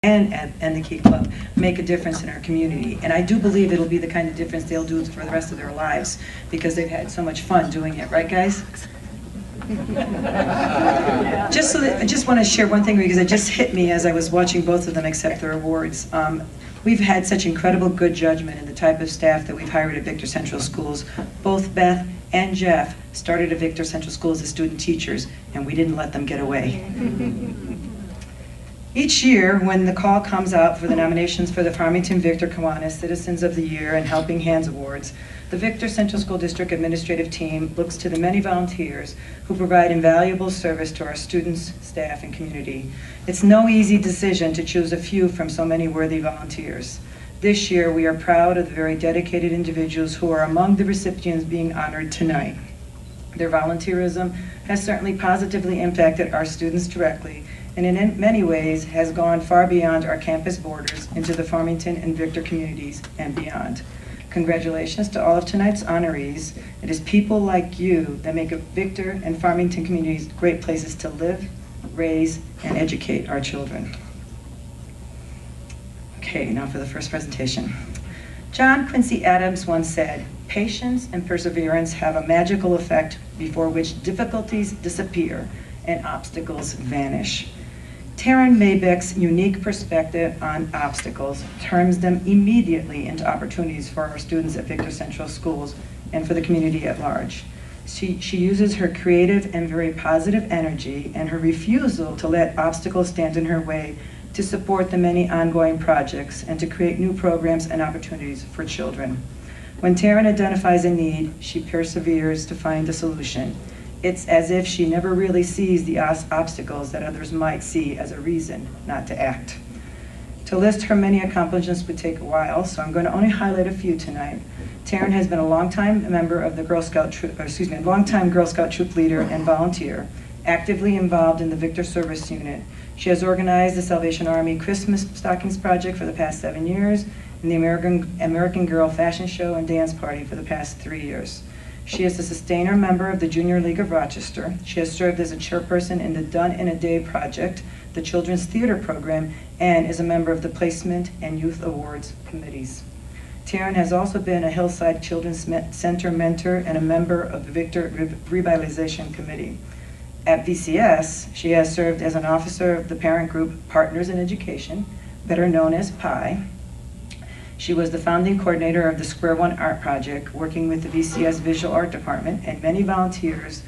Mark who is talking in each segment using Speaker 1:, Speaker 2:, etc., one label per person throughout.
Speaker 1: and the Key Club make a difference in our community. And I do believe it'll be the kind of difference they'll do for the rest of their lives because they've had so much fun doing it, right guys? I just want to share one thing because it just hit me as I was watching both of them accept their awards. We've had such incredible good judgment in the type of staff that we've hired at Victor Central Schools. Both Beth and Jeff started at Victor Central Schools as student teachers, and we didn't let them get away. Each year, when the call comes out for the nominations for the Farmington Victor Kiwanis Citizens of the Year and Helping Hands Awards, the Victor Central School District administrative team looks to the many volunteers who provide invaluable service to our students, staff, and community. It's no easy decision to choose a few from so many worthy volunteers. This year, we are proud of the very dedicated individuals who are among the recipients being honored tonight. Their volunteerism has certainly positively impacted our students directly, and in many ways has gone far beyond our campus borders into the Farmington and Victor communities and beyond. Congratulations to all of tonight's honorees. It is people like you that make Victor and Farmington communities great places to live, raise, and educate our children. Okay, now for the first presentation. John Quincy Adams once said, "Patience and perseverance have a magical effect before which difficulties disappear and obstacles vanish." Terryn Maybeck's unique perspective on obstacles turns them immediately into opportunities for our students at Victor Central Schools and for the community at large. She uses her creative and very positive energy and her refusal to let obstacles stand in her way to support the many ongoing projects and to create new programs and opportunities for children. When Terryn identifies a need, she perseveres to find a solution. It's as if she never really sees the obstacles that others might see as a reason not to act. To list her many accomplishments would take a while, so I'm going to only highlight a few tonight. Terryn has been a longtime member of the longtime Girl Scout troop leader and volunteer, actively involved in the Victor Service Unit. She has organized the Salvation Army Christmas Stockings Project for the past 7 years and the American Girl Fashion Show and Dance Party for the past 3 years. She is a sustainer member of the Junior League of Rochester. She has served as a chairperson in the Done in a Day Project, the Children's Theater Program, and is a member of the Placement and Youth Awards committees. Terryn has also been a Hillside Children's Center mentor and a member of the Victor Revitalization Committee. At VCS, she has served as an officer of the parent group Partners in Education, better known as PI. She was the founding coordinator of the Square One Art Project, working with the VCS Visual Art Department and many volunteers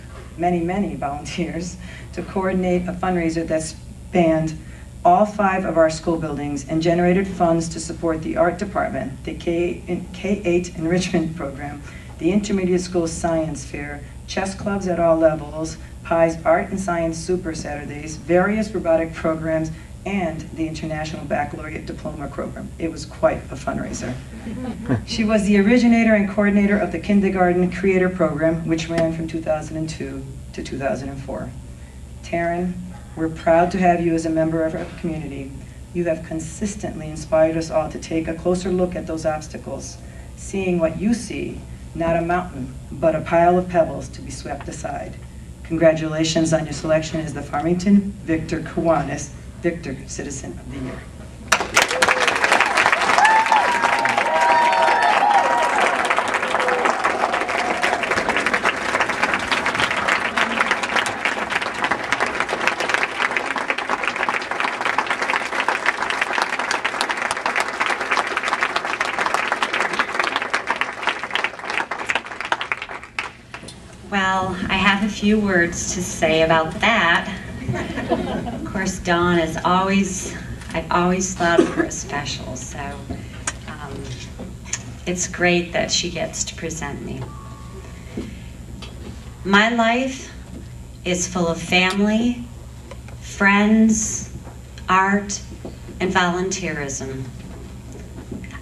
Speaker 1: to coordinate a fundraiser that spanned all 5 of our school buildings and generated funds to support the art department, the K-8 enrichment program, the intermediate school science fair, chess clubs at all levels, PI's Art and Science Super Saturdays, various robotic programs, and the International Baccalaureate Diploma Program. It was quite a fundraiser. She was the originator and coordinator of the Kindergarten Creator Program, which ran from 2002 to 2004. Terryn, we're proud to have you as a member of our community. You have consistently inspired us all to take a closer look at those obstacles, seeing what you see, not a mountain, but a pile of pebbles to be swept aside. Congratulations on your selection as the Farmington Victor Kiwanis Victor Citizen of the Year.
Speaker 2: Well, I have a few words to say about that. Of course, Dawn is I've always thought of her as special, so it's great that she gets to present me. My life is full of family, friends, art, and volunteerism.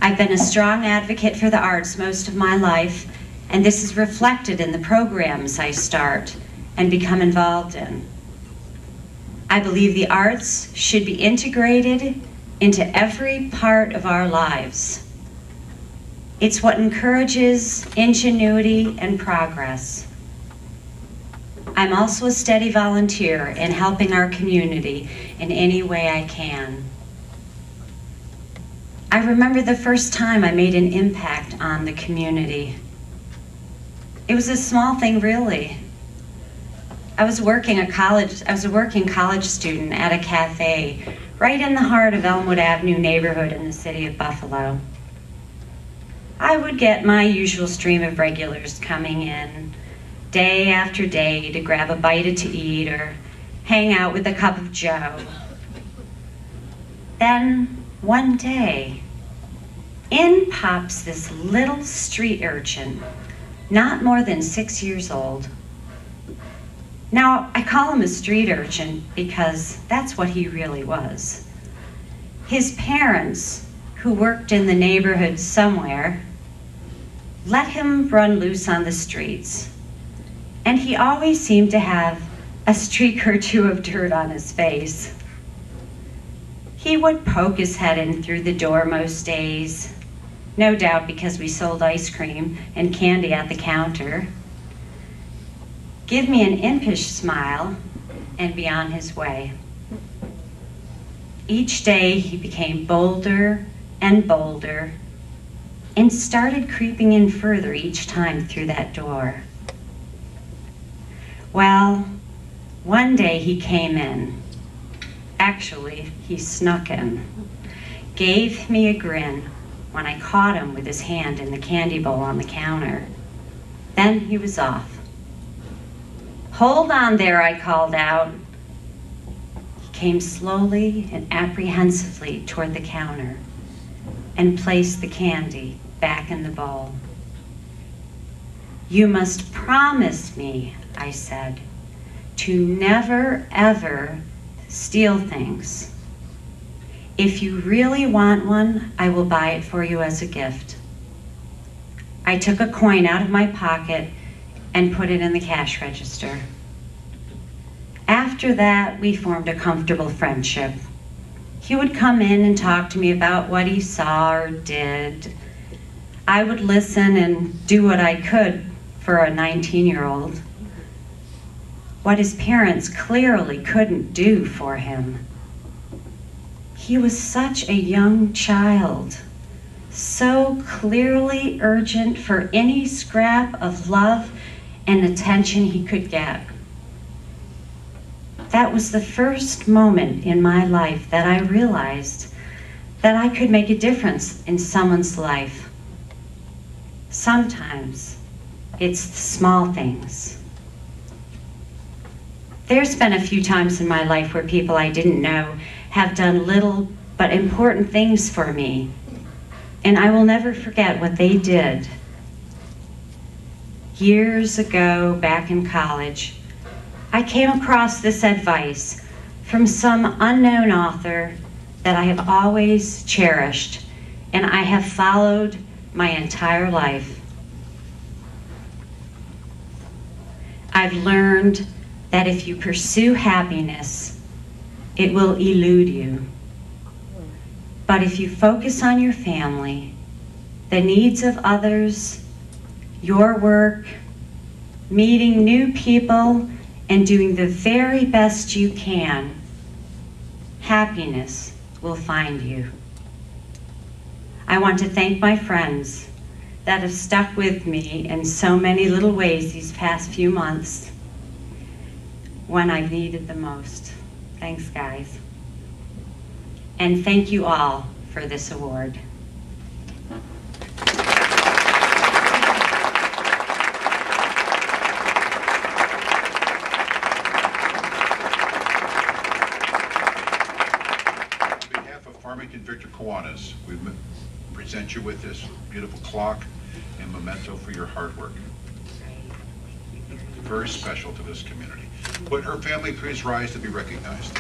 Speaker 2: I've been a strong advocate for the arts most of my life, and this is reflected in the programs I start and become involved in. I believe the arts should be integrated into every part of our lives. It's what encourages ingenuity and progress. I'm also a steady volunteer in helping our community in any way I can. I remember the first time I made an impact on the community. It was a small thing, really. I was a working college student at a cafe right in the heart of Elmwood Avenue neighborhood in the city of Buffalo. I would get my usual stream of regulars coming in day after day to grab a bite to eat or hang out with a cup of joe. Then one day, in pops this little street urchin, not more than 6 years old. Now, I call him a street urchin because that's what he really was. His parents, who worked in the neighborhood somewhere, let him run loose on the streets, and he always seemed to have a streak or two of dirt on his face. He would poke his head in through the door most days, no doubt because we sold ice cream and candy at the counter, give me an impish smile, and be on his way. Each day he became bolder and bolder and started creeping in further each time through that door. Well, one day he came in. Actually, he snuck in, gave me a grin when I caught him with his hand in the candy bowl on the counter. Then he was off. "Hold on there," I called out. He came slowly and apprehensively toward the counter and placed the candy back in the bowl. "You must promise me," I said, "to never, ever steal things. If you really want one, I will buy it for you as a gift." I took a coin out of my pocket and put it in the cash register. After that, we formed a comfortable friendship. He would come in and talk to me about what he saw or did. I would listen and do what I could for a 19-year-old. What his parents clearly couldn't do for him. He was such a young child, so clearly urgent for any scrap of love and attention he could get. That was the first moment in my life that I realized that I could make a difference in someone's life. Sometimes it's the small things. There's been a few times in my life where people I didn't know have done little but important things for me, and I will never forget what they did. Years ago, back in college, I came across this advice from some unknown author that I have always cherished and I have followed my entire life. I've learned that if you pursue happiness, it will elude you. But if you focus on your family, the needs of others, your work, meeting new people, and doing the very best you can, happiness will find you. I want to thank my friends that have stuck with me in so many little ways these past few months when I've needed the most. Thanks, guys. And thank you all for this award.
Speaker 3: Victor Kiwanis, we present you with this beautiful clock and memento for your hard work. Very special to this community. Would her family please rise to be recognized?